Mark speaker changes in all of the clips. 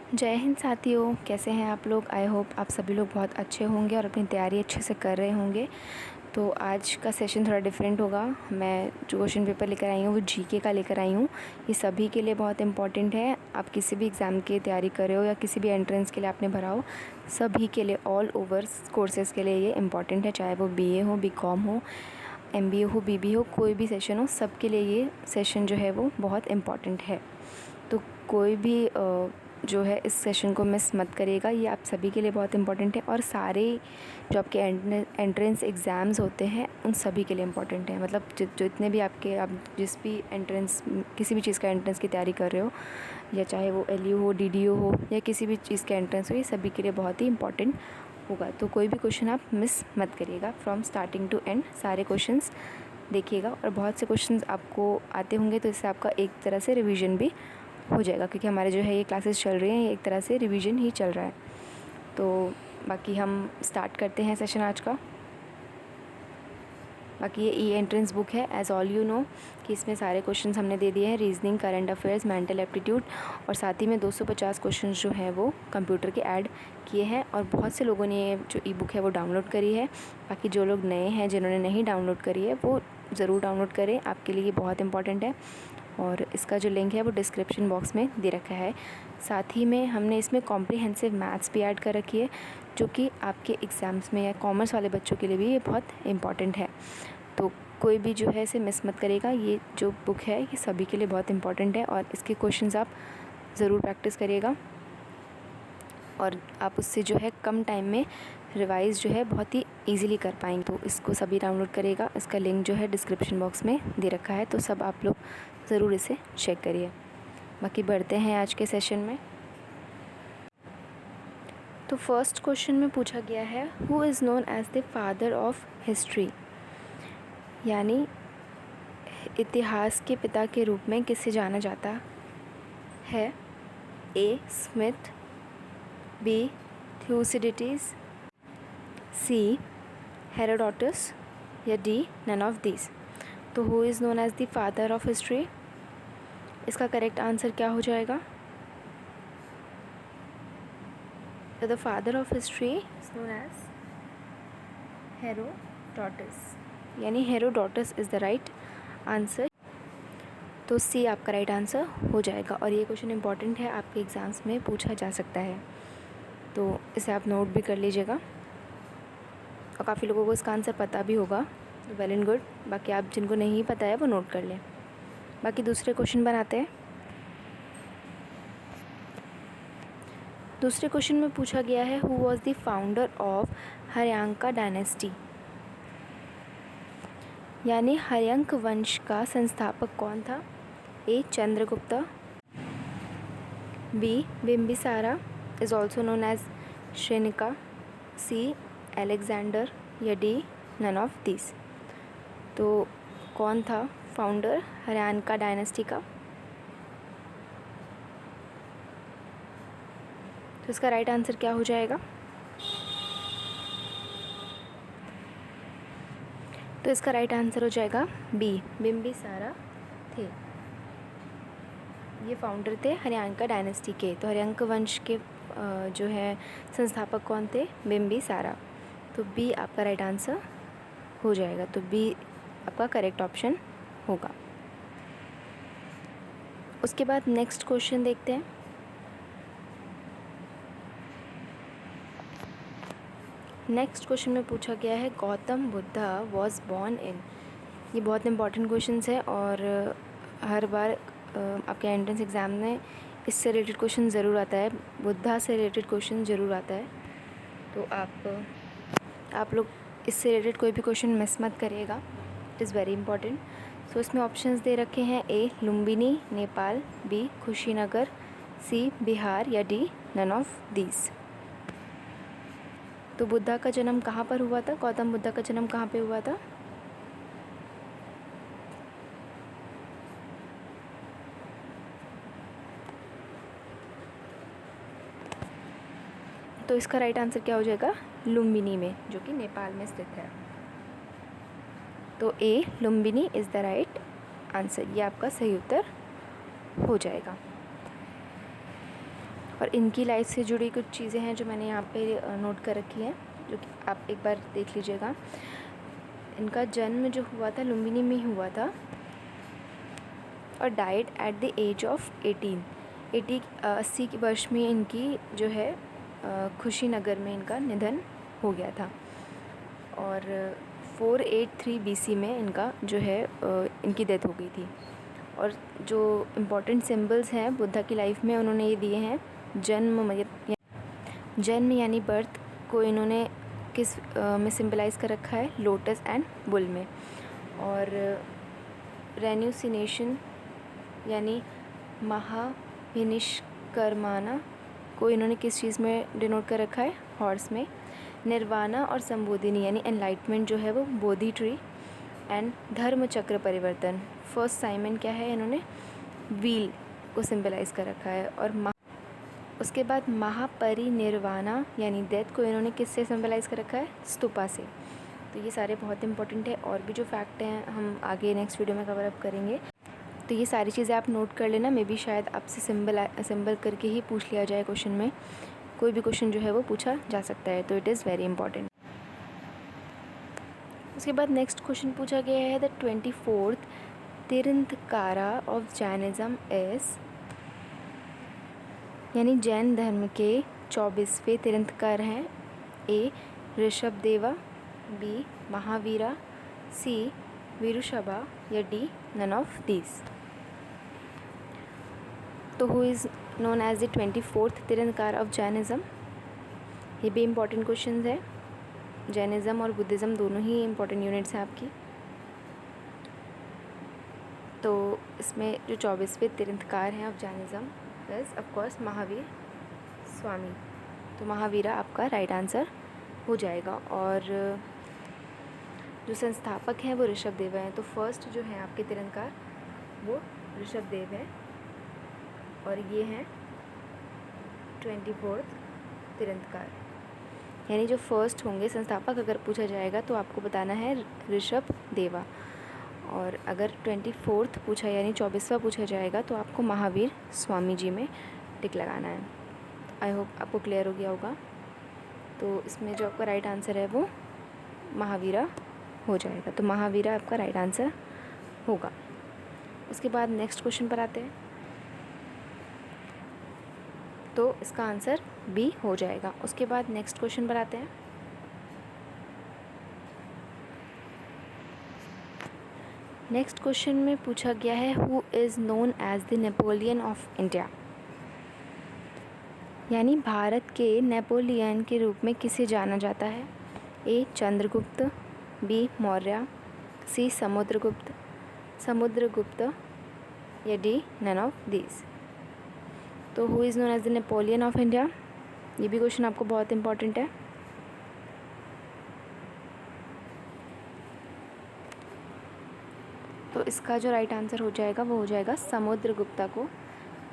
Speaker 1: जय हिंद साथियों, कैसे हैं आप लोग। आई होप आप सभी लोग बहुत अच्छे होंगे और अपनी तैयारी अच्छे से कर रहे होंगे। तो आज का सेशन थोड़ा डिफरेंट होगा। मैं जो क्वेश्चन पेपर लेकर आई हूँ वो जीके का लेकर आई हूँ। ये सभी के लिए बहुत इंपॉर्टेंट है। आप किसी भी एग्ज़ाम की तैयारी कर रहे हो या किसी भी एंट्रेंस के लिए आपने भरा हो, सभी के लिए, ऑल ओवर कोर्सेज़ के लिए ये इम्पॉर्टेंट है। चाहे वो बीए हो, बीकॉम हो, एमबीए हो, बीबी हो, कोई भी सेशन हो, सब के लिए ये सेशन जो है वो बहुत इम्पॉर्टेंट है। तो कोई भी जो है इस सेशन को मिस मत करिएगा। ये आप सभी के लिए बहुत इम्पॉर्टेंट है और सारे जो आपके एंट्रेंस एग्ज़ाम्स होते हैं उन सभी के लिए इम्पॉर्टेंट है। मतलब जो इतने भी आप जिस भी एंट्रेंस, किसी भी चीज़ का एंट्रेंस की तैयारी कर रहे हो, या चाहे वो एलयू हो, डीडीयू हो, या किसी भी चीज़ का एंट्रेंस हो, ये सभी के लिए बहुत ही इंपॉर्टेंट होगा। तो कोई भी क्वेश्चन आप मिस मत करिएगा। फ्रॉम स्टार्टिंग टू एंड सारे क्वेश्चंस देखिएगा और बहुत से क्वेश्चंस आपको आते होंगे, तो इससे आपका एक तरह से रिवीजन भी हो जाएगा, क्योंकि हमारे जो है ये क्लासेस चल रही हैं, ये एक तरह से रिवीजन ही चल रहा है। तो बाकी हम स्टार्ट करते हैं सेशन आज का। बाकी ये ई एंट्रेंस बुक है, एज ऑल यू नो कि इसमें सारे क्वेश्चंस हमने दे दिए हैं, reasoning, current affairs, mental aptitude, और साथ ही में 250 क्वेश्चंस जो हैं वो कंप्यूटर के ऐड किए हैं। और बहुत से लोगों ने ये जो ई बुक है वो डाउनलोड करी है। बाकी जो लोग नए हैं, जिन्होंने नहीं डाउनलोड करी है, वो ज़रूर डाउनलोड करें, आपके लिए ये बहुत इंपॉर्टेंट है। और इसका जो लिंक है वो डिस्क्रिप्शन बॉक्स में दे रखा है। साथ ही में हमने इसमें कॉम्प्रिहेंसिव मैथ्स भी ऐड कर रखी है, जो कि आपके एग्ज़ाम्स में या कॉमर्स वाले बच्चों के लिए भी ये बहुत इम्पॉर्टेंट है। तो कोई भी जो है इसे मिस मत करेगा। ये जो बुक है ये सभी के लिए बहुत इम्पॉर्टेंट है और इसके क्वेश्चंस आप ज़रूर प्रैक्टिस करिएगा और आप उससे जो है कम टाइम में रिवाइज़ जो है बहुत ही इजीली कर पाएंगे। तो इसको सभी डाउनलोड करिएगा। इसका लिंक जो है डिस्क्रिप्शन बॉक्स में दे रखा है, तो सब आप लोग ज़रूर इसे चेक करिए। बाकी बढ़ते हैं आज के सेशन में। तो फर्स्ट क्वेश्चन में पूछा गया है, who is known as the father of history, यानी इतिहास के पिता के रूप में किसे जाना जाता है। A Smith, B Thucydides, C Herodotus, या डी नन ऑफ दीज। तो who is known as the father of history, इसका करेक्ट आंसर क्या हो जाएगा। तो the father of history is known as Herodotus, यानी Herodotus is the right answer. तो C आपका राइट आंसर हो जाएगा। और ये क्वेश्चन इंपॉर्टेंट है, आपके एग्ज़ाम्स में पूछा जा सकता है, तो इसे आप नोट भी कर लीजिएगा। और काफ़ी लोगों को इसका आंसर पता भी होगा, वेल एंड गुड। बाकी आप जिनको नहीं पता है वो नोट कर लें। बाकी दूसरे क्वेश्चन बनाते हैं। दूसरे क्वेश्चन में पूछा गया है, who was the founder of Haryanka dynasty, यानी हर्यंक वंश का संस्थापक कौन था। A Chandragupta, B Bimbisara is also known as Shrenika, C Alexander, या डी नन ऑफ दिस। तो कौन था फाउंडर हर्यानका डायनेस्टी का। तो इसका राइट आंसर क्या हो जाएगा। तो इसका राइट आंसर हो जाएगा बी बिम्बिसारा थे। ये फाउंडर थे हर्यानका डायनेस्टी के। तो हर्यंक वंश के जो है संस्थापक कौन थे, बिम्बिसारा। तो बी आपका राइट आंसर हो जाएगा। तो बी आपका करेक्ट ऑप्शन होगा। उसके बाद नेक्स्ट क्वेश्चन देखते हैं। नेक्स्ट क्वेश्चन में पूछा गया है, Gautam Buddha was born in. ये बहुत इंपॉर्टेंट क्वेश्चंस है और हर बार आपके एंट्रेंस एग्ज़ाम में इससे रिलेटेड क्वेश्चन ज़रूर आता है, बुद्धा से रिलेटेड क्वेश्चन ज़रूर आता है। तो आप लोग इससे रिलेटेड कोई भी क्वेश्चन मिस मत करिएगा, इट इज़ वेरी इंपॉर्टेंट। सो इसमें ऑप्शंस दे रखे हैं, ए लुम्बिनी नेपाल, बी कुशीनगर, सी बिहार, या डी नन ऑफ दीज। तो बुद्धा का जन्म कहाँ पर हुआ था, गौतम बुद्धा का जन्म कहाँ पे हुआ था। तो इसका राइट आंसर क्या हो जाएगा, लुम्बिनी में, जो कि नेपाल में स्थित है। तो A Lumbini is the right answer, ये आपका सही उत्तर हो जाएगा। और इनकी लाइफ से जुड़ी कुछ चीज़ें हैं जो मैंने यहाँ पे नोट कर रखी हैं, जो कि आप एक बार देख लीजिएगा। इनका जन्म जो हुआ था लुम्बिनी में हुआ था और died at the age of 80 वर्ष में इनकी जो है खुशीनगर में इनका निधन हो गया था। और 483 BC में इनका जो है इनकी डेथ हो गई थी। और जो इम्पोर्टेंट सिंबल्स हैं बुद्धा की लाइफ में उन्होंने ये दिए हैं। जन्म यानी बर्थ को इन्होंने किस में सिंबलाइज़ कर रखा है, लोटस एंड बुल में। और रेन्यूसिनेशन यानी महाविनिष्कर्माना को इन्होंने किस चीज़ में डिनोट कर रखा है, हॉर्स में। निर्वाणा और संबोधिनी यानी एनलाइटमेंट जो है वो बोधि ट्री। एंड धर्म चक्र परिवर्तन, फर्स्ट साइमन क्या है, इन्होंने व्हील को सिंबलाइज़ कर रखा है। और उसके बाद महापरिनिर्वाणा यानी डेथ को इन्होंने किससे सिंबलाइज़ कर रखा है, स्तूपा से। तो ये सारे बहुत इंपॉर्टेंट है। और भी जो फैक्ट हैं हम आगे नेक्स्ट वीडियो में कवर अप करेंगे। तो ये सारी चीज़ें आप नोट कर लेना। मे बी शायद आपसे सिंबल करके ही पूछ लिया जाए क्वेश्चन में, कोई भी क्वेश्चन जो है वो पूछा जा सकता है, तो इट इज़ वेरी इंपॉर्टेंट। उसके बाद नेक्स्ट क्वेश्चन पूछा गया है, the 24th Tirthankara of Jainism is, यानी जैन धर्म के 24वें तीर्थंकर हैं। ए ऋषभदेवा, बी महावीरा, सी विरुषभा या डी नन ऑफ दीज। तो who is known as the 24th tirthankara of Jainism, ये भी इम्पॉर्टेंट क्वेश्चन है। जैनिज़्म और बुद्धिज़्म दोनों ही इम्पॉर्टेंट यूनिट्स हैं आपकी। तो इसमें जो 24वें तीर्थंकर हैं of Jainism is of course Mahavir Swami. तो महावीरा आपका राइट आंसर हो जाएगा। और जो संस्थापक हैं वो ऋषभदेव हैं। तो फर्स्ट जो है आपके तीर्थंकर वो ऋषभदेव है और ये हैं 24th तीर्थंकर, यानी जो फर्स्ट होंगे संस्थापक अगर पूछा जाएगा तो आपको बताना है ऋषभदेवा। और अगर 24th पूछा यानी 24वां पूछा जाएगा तो आपको महावीर स्वामी जी में टिक लगाना है। आई होप आपको क्लियर हो गया होगा। तो इसमें जो आपका राइट आंसर है वो महावीरा हो जाएगा। तो महावीरा आपका राइट आंसर होगा। उसके बाद नेक्स्ट क्वेश्चन पर आते हैं। तो इसका आंसर बी हो जाएगा। उसके बाद नेक्स्ट क्वेश्चन पर आते हैं। नेक्स्ट क्वेश्चन में पूछा गया है, who is known as the Napoleon of India, यानी भारत के नेपोलियन के रूप में किसे जाना जाता है। A Chandragupta, B Maurya, C Samudragupta या डी नन ऑफ दीज। तो who is known as the Napoleon of India, ये भी क्वेश्चन आपको बहुत इंपॉर्टेंट है। तो इसका जो राइट आंसर हो जाएगा वो हो जाएगा समुद्रगुप्ता को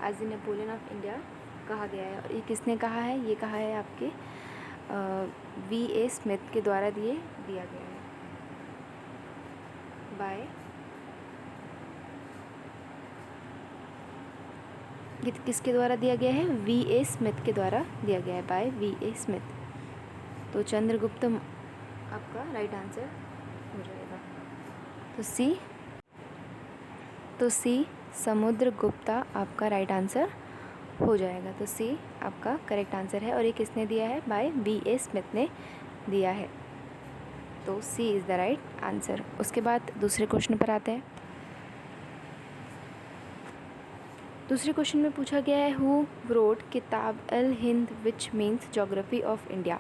Speaker 1: as the Napoleon of India कहा गया है। और ये किसने कहा है, ये कहा है आपके V.A. स्मिथ के द्वारा दिया गया है बाय, ये किसके द्वारा दिया गया है, V.A. स्मिथ के द्वारा दिया गया है, बाय V.A. स्मिथ। तो चंद्रगुप्त आपका राइट आंसर हो जाएगा। तो सी समुद्रगुप्ता आपका राइट आंसर हो जाएगा। तो सी आपका करेक्ट आंसर है। और ये किसने दिया है, बाय V.A. स्मिथ ने दिया है। तो C is the right answer. उसके बाद दूसरे क्वेश्चन पर आते हैं। दूसरे क्वेश्चन में पूछा गया है, who wrote Kitab al Hind which means geography of India,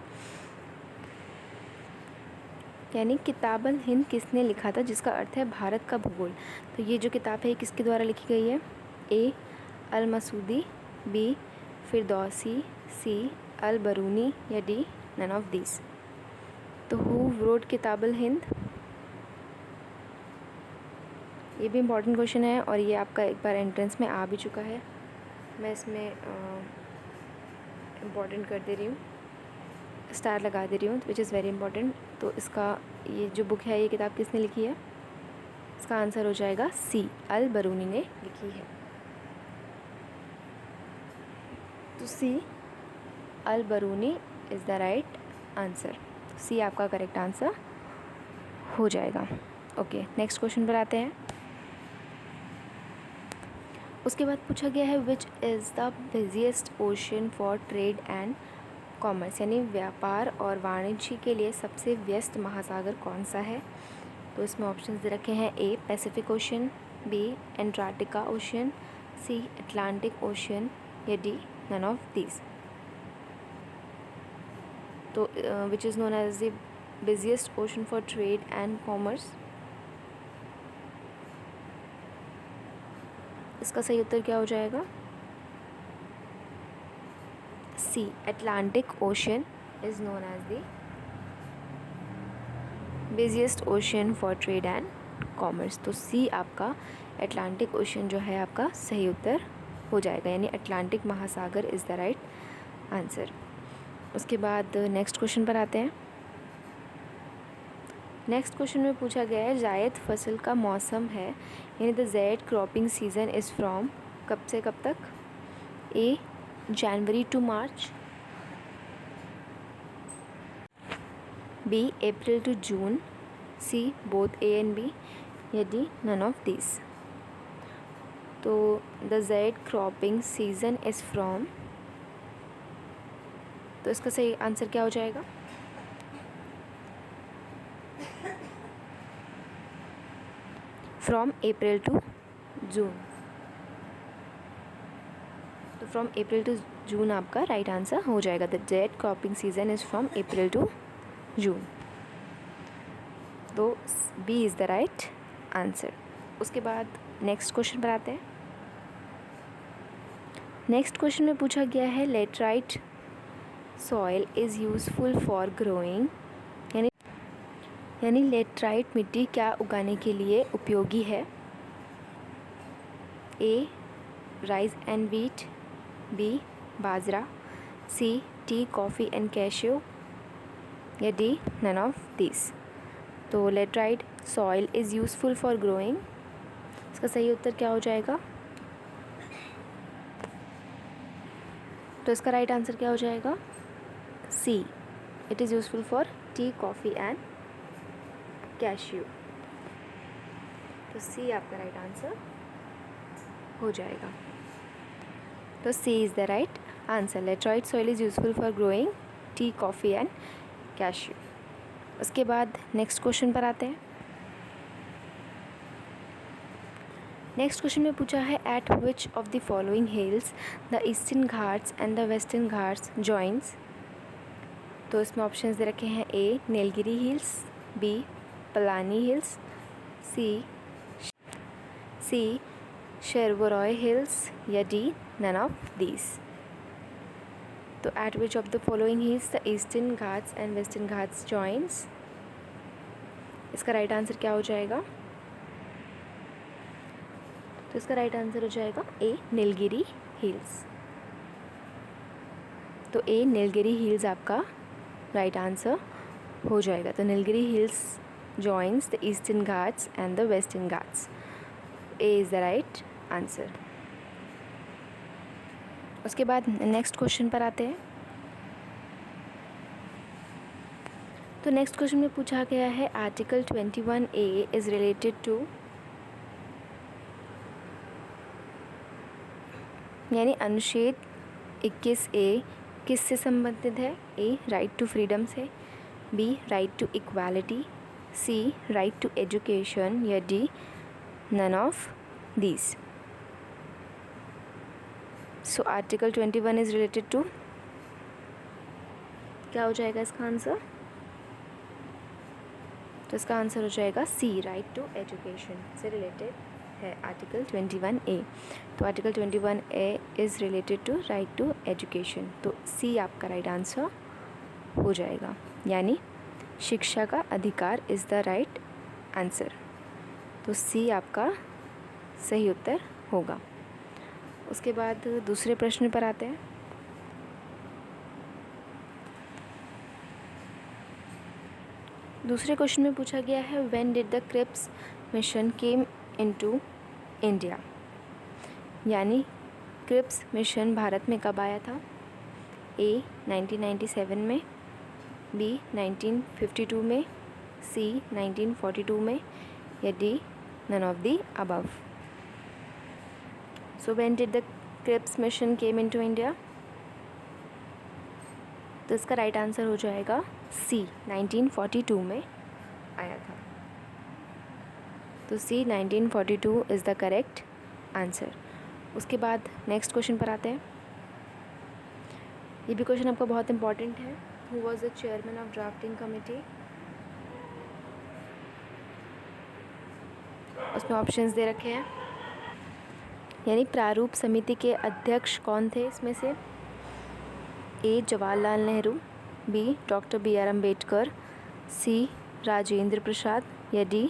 Speaker 1: यानी किताब अल हिंद किसने लिखा था जिसका अर्थ है भारत का भूगोल। तो ये जो किताब है ये किसके द्वारा लिखी गई है, ए अल मसूदी, बी फिरदौसी, सी अल बरूनी या डी नन ऑफ दिस। तो हु रोट किताब अल हिंद, ये भी इम्पॉर्टेंट क्वेश्चन है और ये आपका एक बार एंट्रेंस में आ भी चुका है। मैं इसमें इम्पॉर्टेंट कर दे रही हूँ, स्टार लगा दे रही हूँ, विच इज़ वेरी इंपॉर्टेंट। तो इसका ये जो बुक है ये किताब किसने लिखी है, इसका आंसर हो जाएगा सी अल बरूनी ने लिखी है। तो C Al Biruni is the right answer. C आपका करेक्ट आंसर हो जाएगा। ओके, नेक्स्ट क्वेश्चन पर आते हैं। उसके बाद पूछा गया है which is the busiest ocean for trade and commerce, यानी व्यापार और वाणिज्य के लिए सबसे व्यस्त महासागर कौन सा है। तो इसमें ऑप्शंस दे रखे हैं, A Pacific Ocean, B Antarctica Ocean, C Atlantic Ocean या डी नन ऑफ दीज। तो which is known as the busiest ocean for trade and commerce, इसका सही उत्तर क्या हो जाएगा, C Atlantic Ocean is known as the busiest ocean for trade and commerce. तो C आपका अटलांटिक ओशन जो है आपका सही उत्तर हो जाएगा, यानी अटलांटिक महासागर इज़ द राइट आंसर। उसके बाद नेक्स्ट क्वेश्चन पर आते हैं। नेक्स्ट क्वेश्चन में पूछा गया है जायद फसल का मौसम है, यानी the Zaid cropping season is from, कब से कब तक, A January to March, B April to June, C both A and B या डी नन ऑफ दिस। तो the Zaid cropping season is from, तो इसका सही आंसर क्या हो जाएगा, फ्रॉम अप्रैल टू जून। तो फ्रॉम अप्रैल टू जून आपका राइट आंसर हो जाएगा। The Zaid cropping season is from April to June. तो B is the right answer. उसके बाद नेक्स्ट क्वेश्चन पर आते हैं। नेक्स्ट क्वेश्चन में पूछा गया है laterite soil is useful for growing, यानी लेटराइट मिट्टी क्या उगाने के लिए उपयोगी है, A rice and wheat, B bajra, C tea coffee and cashew या डी नन ऑफ दिस। तो laterite soil is useful for growing, इसका सही उत्तर क्या हो जाएगा, तो इसका राइट आंसर क्या हो जाएगा, C it is useful for tea coffee and cashew. तो सी आपका राइट आंसर हो जाएगा। तो C is the right answer. Laterite soil is useful for growing tea coffee and cashew. उसके बाद नेक्स्ट क्वेश्चन पर आते हैं। नेक्स्ट क्वेश्चन में पूछा है at which of the following hills the Eastern Ghats and the Western Ghats joins. तो इसमें ऑप्शंस दे रखे हैं, A Nilgiri hills, B Palani hills, C Shevaroy hills या डी नन ऑफ दीज। तो at which of the following hills the Eastern Ghats and Western Ghats joins, इसका right answer क्या हो जाएगा, तो इसका राइट आंसर हो जाएगा ए नीलगिरी हिल्स। तो ए नीलगिरी हिल्स आपका राइट आंसर हो जाएगा। तो Nilgiri hills joins the eastern ghats and the western ghats. A is the right answer. उसके बाद नेक्स्ट क्वेश्चन पर आते हैं। तो नेक्स्ट क्वेश्चन में पूछा गया है article 21A is related to, यानी अनुच्छेद 21A किससे संबंधित है, ए राइट टू फ्रीडम से, B right to equality, C right to education या D none of these. So article 21 is related to, क्या हो जाएगा इसका आंसर, तो इसका आंसर हो जाएगा सी राइट टू एजुकेशन से रिलेटेड है आर्टिकल 21A। तो article 21A is related to right to education. तो सी आपका राइट आंसर हो जाएगा, यानी शिक्षा का अधिकार इज़ द राइट आंसर। तो सी आपका सही उत्तर होगा। उसके बाद दूसरे प्रश्न पर आते हैं। दूसरे क्वेश्चन में पूछा गया है when did the Cripps mission came into India, यानी क्रिप्स मिशन भारत में कब आया था? ए 1997 में, बी 1952 में, सी 1942 में या D none of the above. So when did the Cripps mission came into India? तो इसका राइट आंसर हो जाएगा सी 1942 में आया था। तो सी 1942 इज़ द करेक्ट आंसर। उसके बाद नेक्स्ट क्वेश्चन पर आते हैं। ये भी क्वेश्चन आपका बहुत इंपॉर्टेंट है। Who was the chairman of drafting committee? उसमें ऑप्शंस दे रखे हैं, यानी प्रारूप समिति के अध्यक्ष कौन थे इसमें से? A Jawaharlal Nehru, B doctor B R Ambedkar, C Rajendra Prasad या डी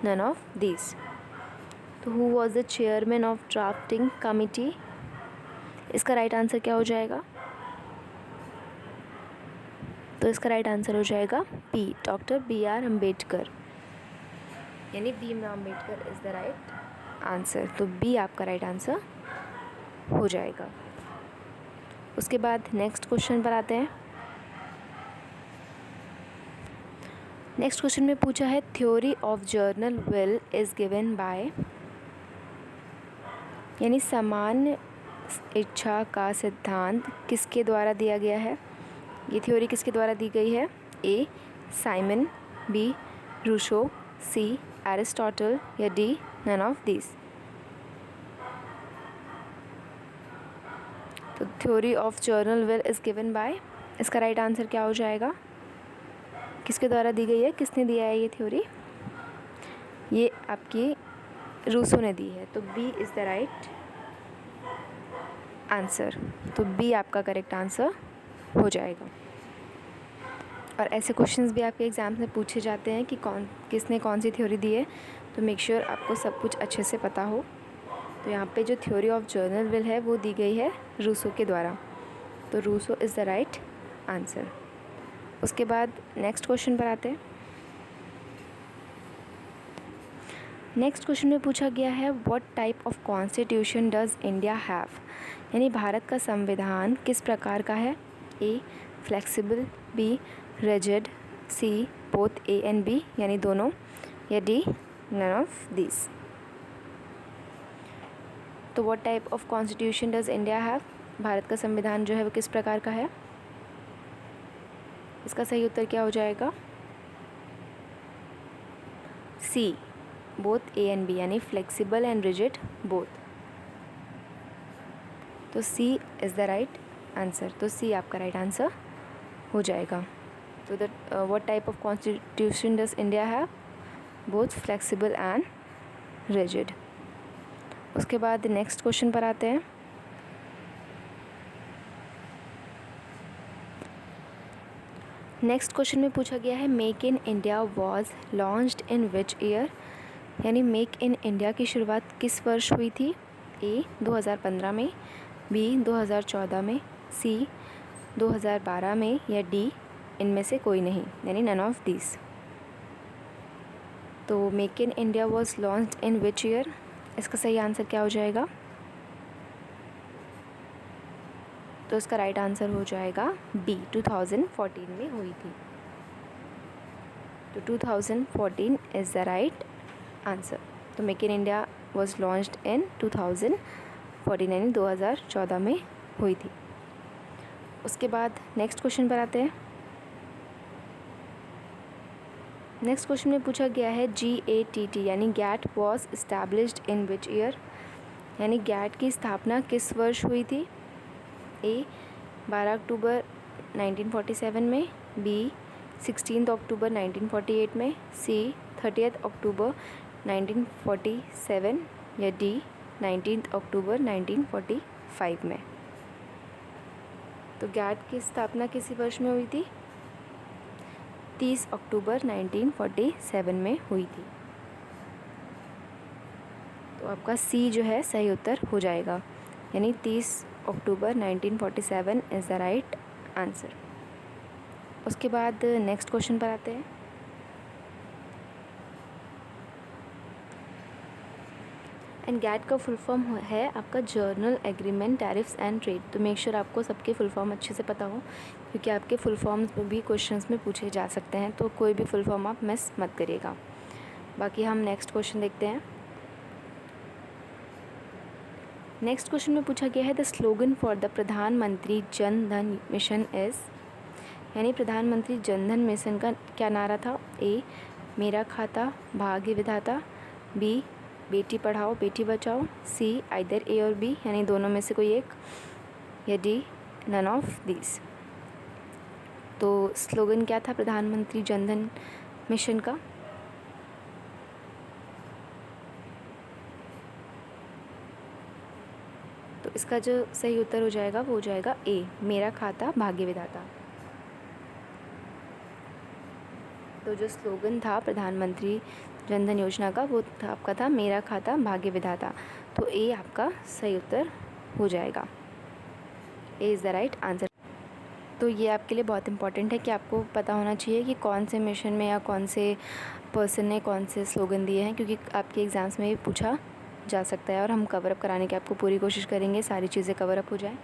Speaker 1: नन ऑफ दीज। तो who was the chairman of drafting committee? इसका राइट आंसर क्या हो जाएगा? तो इसका राइट आंसर हो जाएगा B doctor B R Ambedkar, यानी Bhimrao Ambedkar is the right answer. तो बी आपका राइट आंसर हो जाएगा। उसके बाद नेक्स्ट क्वेश्चन पर आते हैं। नेक्स्ट क्वेश्चन में पूछा है theory of general will is given bye, यानी सामान्य इच्छा का सिद्धांत किसके द्वारा दिया गया है? ये थ्योरी किसके द्वारा दी गई है? A Simon, B Rousseau, C Aristotle या डी नन ऑफ दिस। तो theory of general will is given by, इसका राइट आंसर क्या हो जाएगा? किसके द्वारा दी गई है, किसने दिया है ये थ्योरी? ये आपकी रूसो ने दी है। तो B is the right answer. तो बी आपका करेक्ट आंसर हो जाएगा। और ऐसे क्वेश्चंस भी आपके एग्ज़ाम्स में पूछे जाते हैं कि किसने कौन सी थ्योरी दी है, तो मेक श्योर आपको सब कुछ अच्छे से पता हो। तो यहाँ पे जो थ्योरी ऑफ जर्नल विल है वो दी गई है रूसो के द्वारा। तो Rousseau is the right answer. उसके बाद नेक्स्ट क्वेश्चन पर आते हैं। नेक्स्ट क्वेश्चन में पूछा गया है what type of constitution does India have, यानी भारत का संविधान किस प्रकार का है? A flexible, B rigid, C both A and B यानी दोनों, या डी नन ऑफ दिस। तो what type of constitution does India have, भारत का संविधान जो है वो किस प्रकार का है? इसका सही उत्तर क्या हो जाएगा? सी बोथ ए एंड बी, यानी फ्लेक्सिबल एंड रिजिड बोथ। तो C is the right answer. तो सी आपका राइट आंसर हो जाएगा। तो the what type of constitution does India have? Both flexible and rigid. उसके बाद नेक्स्ट क्वेश्चन पर आते हैं। नेक्स्ट क्वेश्चन में पूछा गया है make in India was launched in which year, यानी मेक इन इंडिया की शुरुआत किस वर्ष हुई थी? ए 2015 में, बी 2014 में, सी 2012 में या डी इनमें से कोई नहीं, यानी नन ऑफ दिस। तो make in India was launched in which year, इसका सही आंसर क्या हो जाएगा? तो इसका राइट आंसर हो जाएगा बी 2014 में हुई थी। तो 2014 इज़ द राइट आंसर। तो make in India was launched in 2014 यानी 2014 में हुई थी। उसके बाद नेक्स्ट क्वेश्चन पर आते हैं। नेक्स्ट क्वेश्चन में पूछा गया है GATT यानी GATT was established in which year, यानी गैट की स्थापना किस वर्ष हुई थी? ए 12 अक्टूबर 1947 में, बी 16 अक्टूबर 1948 में, सी 30 अक्टूबर 1947 या डी 19 अक्टूबर 1945 में। तो गैट की स्थापना किसी वर्ष में हुई थी? 30 अक्टूबर 1947 में हुई थी। तो आपका सी जो है सही उत्तर हो जाएगा, यानी 30 अक्टूबर 1947 इज़ द राइट आंसर। उसके बाद नेक्स्ट क्वेश्चन पर आते हैं। एंड गैट का फुल फॉर्म है आपका journal agreement tariffs and trade. तो मेक श्योर आपको सबके फुल फॉर्म अच्छे से पता हो, क्योंकि आपके फुल फॉर्म्स में भी क्वेश्चंस में पूछे जा सकते हैं, तो कोई भी फुल फॉर्म आप मिस मत करिएगा। बाकी हम नेक्स्ट क्वेश्चन देखते हैं। नेक्स्ट क्वेश्चन में पूछा गया है द स्लोगन फॉर द प्रधानमंत्री जन धन मिशन इज़, यानी प्रधानमंत्री जन धन मिशन का क्या नारा था? ए मेरा खाता भाग्य विधाता, बी बेटी पढ़ाओ बेटी बचाओ, सी आइदर ए और बी यानी दोनों में से कोई एक, या डी नन ऑफ दीज। तो स्लोगन क्या था प्रधानमंत्री जन धन मिशन का? तो इसका जो सही उत्तर हो जाएगा वो हो जाएगा ए मेरा खाता भाग्य विधाता। तो जो स्लोगन था प्रधानमंत्री जन धन योजना का वो आपका था मेरा खाता भाग्य विधाता। तो ए आपका सही उत्तर हो जाएगा, A is the right answer. तो ये आपके लिए बहुत इंपॉर्टेंट है कि आपको पता होना चाहिए कि कौन से मिशन में या कौन से पर्सन ने कौन से स्लोगन दिए हैं, क्योंकि आपके एग्ज़ाम्स में ये पूछा जा सकता है और हम कवर अप कराने की आपको पूरी कोशिश करेंगे, सारी चीज़ें कवर अप हो जाए।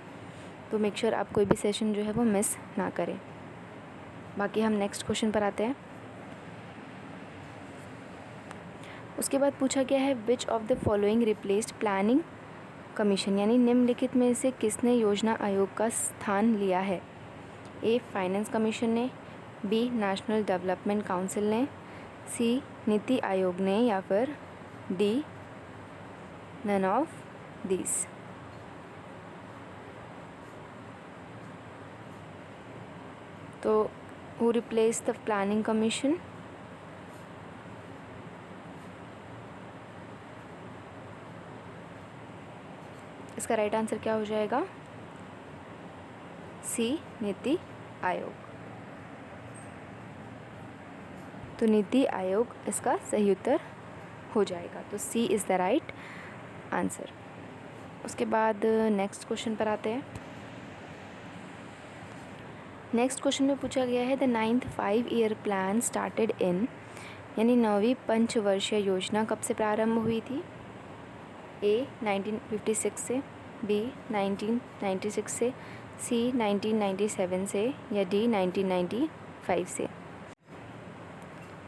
Speaker 1: तो मेक श्योर आप कोई भी सेशन जो है वो मिस ना करें। बाकी हम नेक्स्ट क्वेश्चन पर आते हैं। उसके बाद पूछा गया है विच of the following replaced planning commission, यानी निम्नलिखित में से किसने योजना आयोग का स्थान लिया है? ए फाइनेंस कमीशन ने, बी नेशनल डेवलपमेंट काउंसिल ने, सी नीति आयोग ने, या फिर डी नन ऑफ दीज। तो who replace the planning commission? इसका राइट आंसर क्या हो जाएगा? सी नीति आयोग। तो नीति आयोग इसका सही उत्तर हो जाएगा, तो C is the right answer. उसके बाद नेक्स्ट क्वेश्चन पर आते हैं। नेक्स्ट क्वेश्चन में पूछा गया है the 9th 5-year plan started in, यानी 9वीं पंचवर्षीय योजना कब से प्रारंभ हुई थी? ए 1956 से, बी 1996 से, सी 1997 से, या डी 1995 से।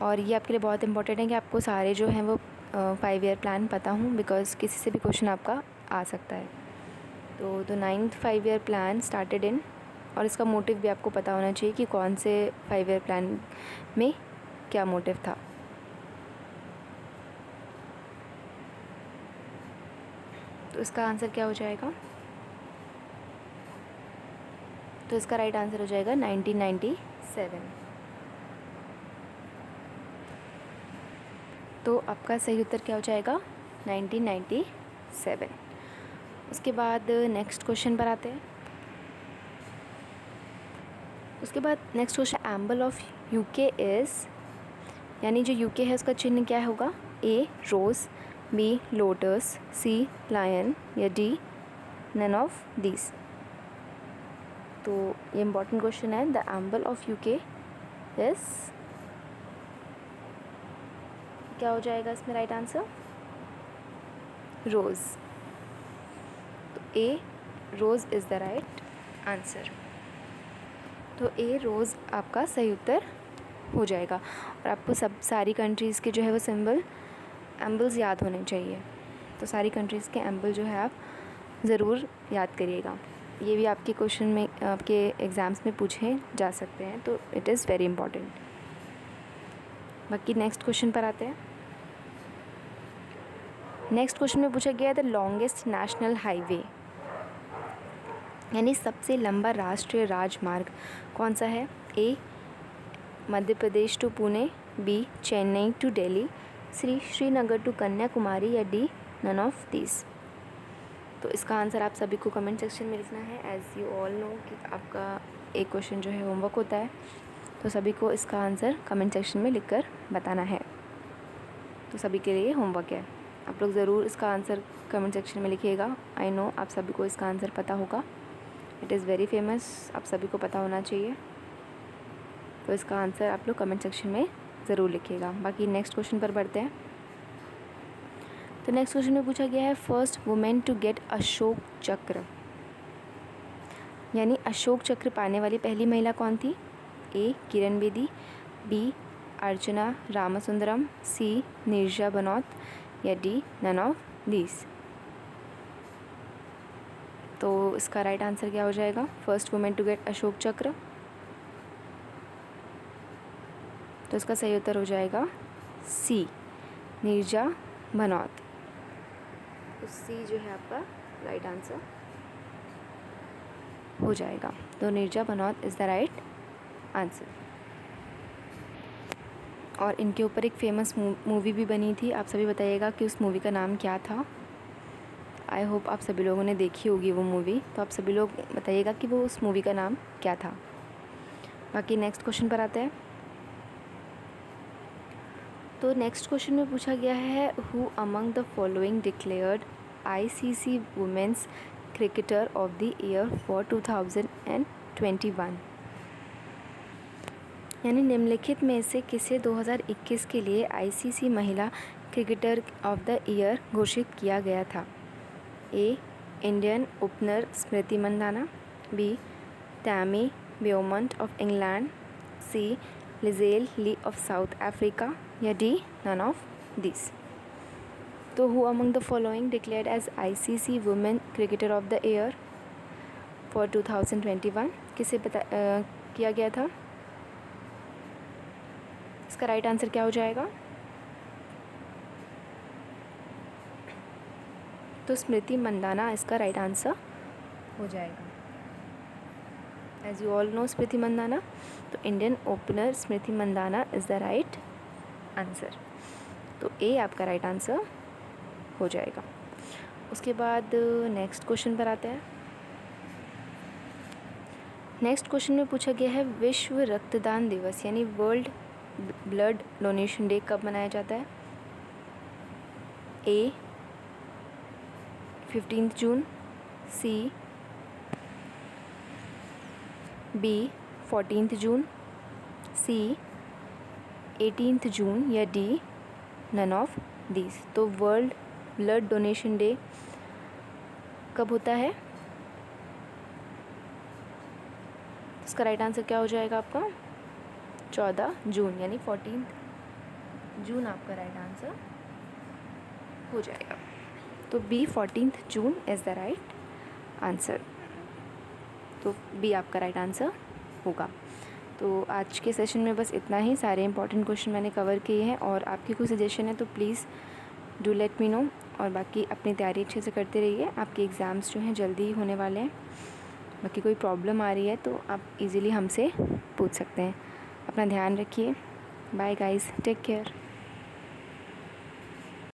Speaker 1: और ये आपके लिए बहुत इंपॉर्टेंट है कि आपको सारे जो हैं वो 5-year प्लान पता हूँ, बिकॉज किसी से भी क्वेश्चन आपका आ सकता है। तो 9th 5-year plan started in, और इसका मोटिव भी आपको पता होना चाहिए कि कौन से 5-year प्लान में क्या मोटिव था। तो इसका आंसर क्या हो जाएगा? तो इसका राइट आंसर हो जाएगा 1997। तो आपका सही उत्तर क्या हो जाएगा? 1997। उसके बाद नेक्स्ट क्वेश्चन पर आते हैं। उसके बाद next question एम्बल of UK is, यानी जो यूके है उसका चिन्ह क्या होगा? ए रोज़, बी लोटस, सी लायन, या डी नन ऑफ दीज। तो ये इम्पॉर्टेंट क्वेश्चन है। द एम्बल ऑफ यूके इज़, क्या हो जाएगा इसमें राइट आंसर? रोज़। तो ए रोज़ इज़ द राइट आंसर। तो ए रोज़ आपका सही उत्तर हो जाएगा। और आपको सारी कंट्रीज़ के जो है वो सिंबल एम्बल्स याद होने चाहिए। तो सारी कंट्रीज़ के एम्बल जो है आप ज़रूर याद करिएगा। ये भी आपके क्वेश्चन में आपके एग्ज़ाम्स में पूछे जा सकते हैं, तो इट इज़ वेरी इंपॉर्टेंट। बाकी नेक्स्ट क्वेश्चन पर आते हैं। नेक्स्ट क्वेश्चन में पूछा गया है द लॉन्गेस्ट नेशनल हाईवे, यानी सबसे लंबा राष्ट्रीय राजमार्ग कौन सा है? A Madhya Pradesh to Pune, B Chennai to Delhi, C Srinagar to Kanyakumari, या डी नन ऑफ दीज। तो इसका आंसर आप सभी को कमेंट सेक्शन में लिखना है। एज़ यू ऑल नो कि आपका एक क्वेश्चन जो है होमवर्क होता है, तो सभी को इसका आंसर कमेंट सेक्शन में लिखकर बताना है। तो सभी के लिए होमवर्क है, आप लोग ज़रूर इसका आंसर कमेंट सेक्शन में लिखिएगा। आई नो आप सभी को इसका आंसर पता होगा, इट इज़ वेरी फेमस, आप सभी को पता होना चाहिए। तो इसका आंसर आप लोग कमेंट सेक्शन में ज़रूर लिखिएगा। बाकी नेक्स्ट क्वेश्चन पर बढ़ते हैं। तो नेक्स्ट क्वेश्चन में पूछा गया है first women to get Ashok Chakra, यानी अशोक चक्र पाने वाली पहली महिला कौन थी? ए किरण बेदी, बी अर्चना रामसुंदरम, सी नीरजा बनोत या डी नन ऑफ दीज। तो इसका राइट आंसर क्या हो जाएगा? First women to get Ashok Chakra, तो इसका सही उत्तर हो जाएगा सी नीरजा बनोत। तो सी जो है आपका राइट आंसर हो जाएगा। तो Neerja Bhanot is the right answer. और इनके ऊपर एक फेमस मूवी भी बनी थी, आप सभी बताइएगा कि उस मूवी का नाम क्या था। आई होप आप सभी लोगों ने देखी होगी वो मूवी, तो आप सभी लोग बताइएगा कि वो उस मूवी का नाम क्या था। बाकी नेक्स्ट क्वेश्चन पर आते हैं। तो नेक्स्ट क्वेश्चन में पूछा गया है who among the following declared ICC women's cricketer of the year for 2021, यानी निम्नलिखित में से किसे 2021 के लिए आईसीसी महिला क्रिकेटर ऑफ द ईयर घोषित किया गया था? A Indian opener Smriti Mandhana, B Tammy Beaumont of England, C Lizelle Lee of South Africa या डी नन ऑफ दिस। तो who among the following declared as ICC women cricketer of the year for 2021 किसे किया गया था? इसका right answer क्या हो जाएगा? तो स्मृति मंदाना इसका राइट आंसर हो जाएगा। As you all know Smriti Mandhana, तो Indian opener Smriti Mandhana is the right answer. तो ए आपका राइट आंसर हो जाएगा। उसके बाद नेक्स्ट क्वेश्चन पर आते हैं। नेक्स्ट क्वेश्चन में पूछा गया है विश्व रक्तदान दिवस यानी वर्ल्ड ब्लड डोनेशन डे कब मनाया जाता है? ए 15 जून, सी बी 14 जून, सी 18 जून या डी नन ऑफ दीज। तो वर्ल्ड ब्लड डोनेशन डे कब होता है? इसका राइट आंसर क्या हो जाएगा आपका? 14 जून, यानी 14 जून आपका राइट आंसर हो जाएगा। तो B 14 June is the right answer. तो बी आपका राइट आंसर होगा। तो आज के सेशन में बस इतना ही। सारे इंपॉर्टेंट क्वेश्चन मैंने कवर किए हैं, और आपकी कोई सजेशन है तो please do let me know. और बाकी अपनी तैयारी अच्छे से करते रहिए, आपके एग्ज़ाम्स जो हैं जल्दी ही होने वाले हैं। बाकी कोई प्रॉब्लम आ रही है तो आप इजीली हमसे पूछ सकते हैं। अपना ध्यान रखिए। Bye guys, take care.